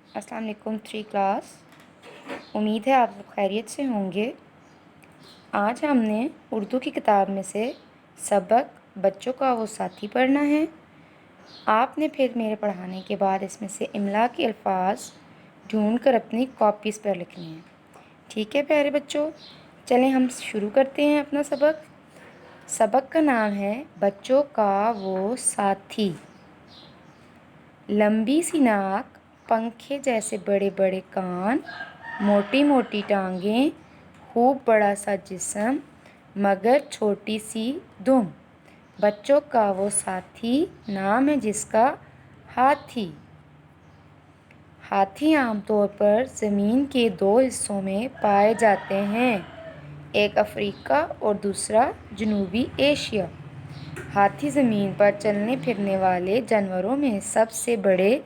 अस्सलाम वालेकुम 3 क्लास। उम्मीद है आप सब खैरियत से होंगे। आज हमने उर्दू की किताब में से सबक बच्चों का वो साथी पढ़ना है। आपने फिर मेरे पढ़ाने के बाद इसमें से इमला के अल्फाज ढूंढ कर अपनी कॉपीज़ पर लिखने हैं। ठीक है प्यारे बच्चों, चलें हम शुरू करते हैं अपना सबक। सबक का नाम है बच्चों का वो साथी। लंबी सी नाक, पंखे जैसे बड़े बड़े कान, मोटी मोटी टांगें, खूब बड़ा सा जिस्म, मगर छोटी सी दुम। बच्चों का वो साथी, नाम है जिसका हाथी। हाथी आमतौर पर ज़मीन के दो हिस्सों में पाए जाते हैं, एक अफ्रीका और दूसरा जनूबी एशिया। हाथी ज़मीन पर चलने फिरने वाले जानवरों में सबसे बड़े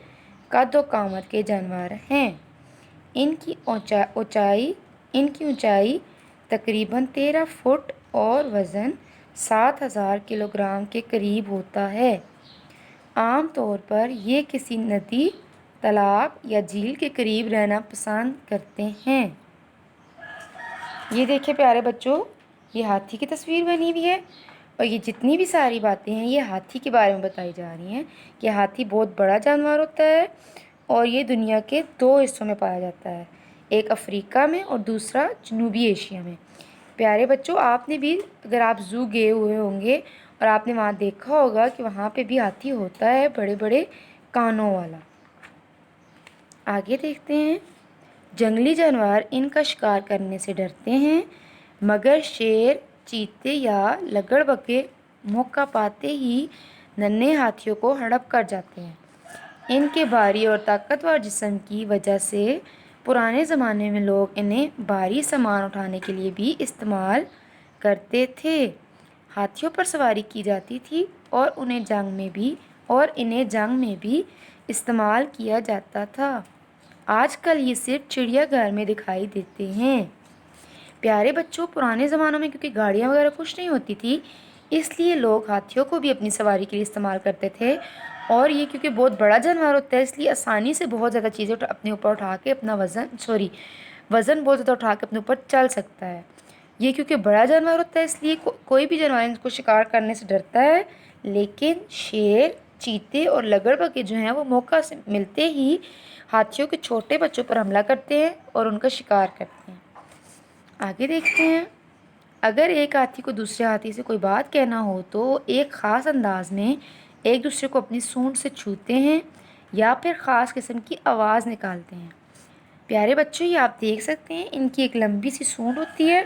कद व कामत के जानवर हैं। इनकी ऊंचाई तकरीबन 13 फुट और वज़न 7,000 किलोग्राम के करीब होता है। आम तौर पर ये किसी नदी, तालाब या झील के करीब रहना पसंद करते हैं। ये देखिए प्यारे बच्चों, ये हाथी की तस्वीर बनी हुई है और ये जितनी भी सारी बातें हैं ये हाथी के बारे में बताई जा रही हैं कि हाथी बहुत बड़ा जानवर होता है और ये दुनिया के दो हिस्सों में पाया जाता है, एक अफ्रीका में और दूसरा जनूबी एशिया में। प्यारे बच्चों, आपने भी अगर आप ज़ू गए हुए होंगे और आपने वहाँ देखा होगा कि वहाँ पे भी हाथी होता है, बड़े बड़े कानों वाला। आगे देखते हैं। जंगली जानवर इनका शिकार करने से डरते हैं, मगर शेर, चीते या लगड़बगे मौका पाते ही नन्हे हाथियों को हड़प कर जाते हैं। इनके भारी और ताकतवर जिस्म की वजह से पुराने ज़माने में लोग इन्हें भारी सामान उठाने के लिए भी इस्तेमाल करते थे। हाथियों पर सवारी की जाती थी और इन्हें जंग में भी इस्तेमाल किया जाता था। आजकल ये सिर्फ चिड़ियाघर में दिखाई देते हैं। प्यारे बच्चों, पुराने ज़मानों में क्योंकि गाड़ियाँ वगैरह कुछ नहीं होती थी, इसलिए लोग हाथियों को भी अपनी सवारी के लिए इस्तेमाल करते थे। और ये क्योंकि बहुत बड़ा जानवर होता है, इसलिए आसानी से बहुत ज़्यादा चीज़ें अपने ऊपर उठा के अपना वज़न बहुत ज़्यादा उठा के अपने ऊपर चल सकता है। ये क्योंकि बड़ा जानवर होता है, इसलिए कोई भी जानवर इनको शिकार करने से डरता है। लेकिन शेर, चीते और लगड़बगे जो हैं वो मौका से मिलते ही हाथियों के छोटे बच्चों पर हमला करते हैं और उनका शिकार करते हैं। आगे देखते हैं। अगर एक हाथी को दूसरे हाथी से कोई बात कहना हो तो एक ख़ास अंदाज में एक दूसरे को अपनी सूंड से छूते हैं या फिर ख़ास किस्म की आवाज़ निकालते हैं। प्यारे बच्चों, ये आप देख सकते हैं, इनकी एक लंबी सी सूंड होती है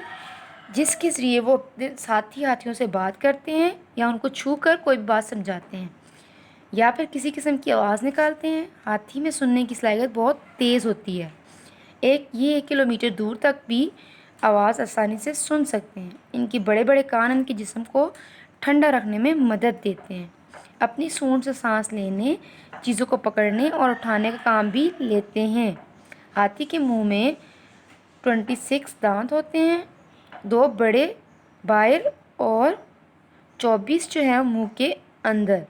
जिसके ज़रिए वो अपने साथी हाथियों से बात करते हैं या उनको छू कर कोई भी बात समझाते हैं या फिर किसी किस्म की आवाज़ निकालते हैं। हाथी में सुनने की सलाहियत बहुत तेज़ होती है। 1 किलोमीटर दूर तक भी आवाज़ आसानी से सुन सकते हैं। इनके बड़े बड़े कान इनके जिस्म को ठंडा रखने में मदद देते हैं। अपनी सूंड से सांस लेने, चीज़ों को पकड़ने और उठाने का काम भी लेते हैं। हाथी के मुंह में 26 दांत होते हैं, 2 बड़े बाहर और 24 जो है मुंह के अंदर।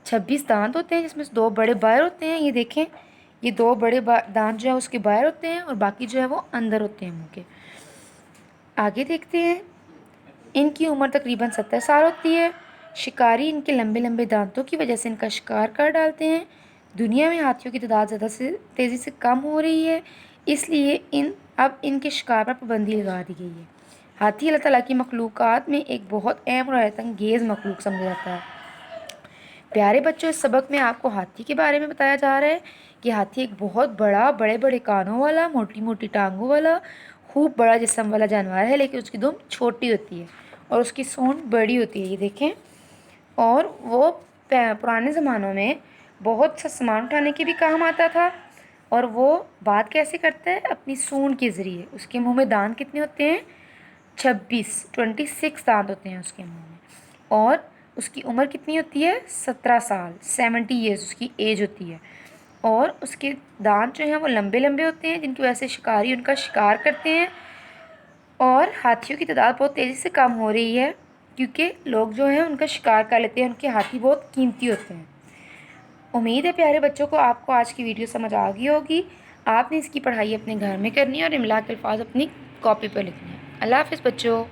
26 दांत होते हैं जिसमें से 2 बड़े बाहर होते हैं। ये देखें, ये 2 बड़े दांत जो है उसके बाहर होते हैं और बाकी जो है वो अंदर होते हैं मुंह के। आगे देखते हैं। इनकी उम्र तकरीबन 70 साल होती है। शिकारी इनके लंबे लंबे दांतों की वजह से इनका शिकार कर डालते हैं। दुनिया में हाथियों की तादाद ज़्यादा से तेज़ी से कम हो रही है, इसलिए अब इनके शिकार पर पाबंदी लगा दी गई है। हाथी अल्लाह ताला की मखलूक़ात में एक बहुत अहम और हैरतअंगेज़ मखलूक समझा जाता है। प्यारे बच्चों, इस सबक में आपको हाथी के बारे में बताया जा रहा है कि हाथी एक बहुत बड़ा, बड़े बड़े कानों वाला, मोटी मोटी टांगों वाला, खूब बड़ा जिस्म वाला जानवर है, लेकिन उसकी दुम छोटी होती है और उसकी सूंड बड़ी होती है। ये देखें, और वो पुराने ज़मानों में बहुत सा सामान उठाने के भी काम आता था। और वो बात कैसे करता है? अपनी सूंड के ज़रिए। उसके मुंह में दांत कितने होते हैं? 26 दांत होते हैं उसके मुंह में। और उसकी उम्र कितनी होती है? 17 साल, 70 ईयर्स उसकी एज होती है। और उसके दांत जो हैं वो लंबे लंबे होते हैं, जिनकी वजह से शिकारी उनका शिकार करते हैं। और हाथियों की तादाद बहुत तेज़ी से कम हो रही है क्योंकि लोग जो हैं उनका शिकार कर लेते हैं। उनके हाथी बहुत कीमती होते हैं। امید ہے پیارے بچوں کو آپ کو آج کی ویڈیو سمجھ آ گئی ہوگی۔ آپ نے اس کی پڑھائی اپنے گھر میں کرنی ہے اور املا کے الفاظ اپنی کاپی پر لکھنے ہیں۔ اللہ حافظ بچوں۔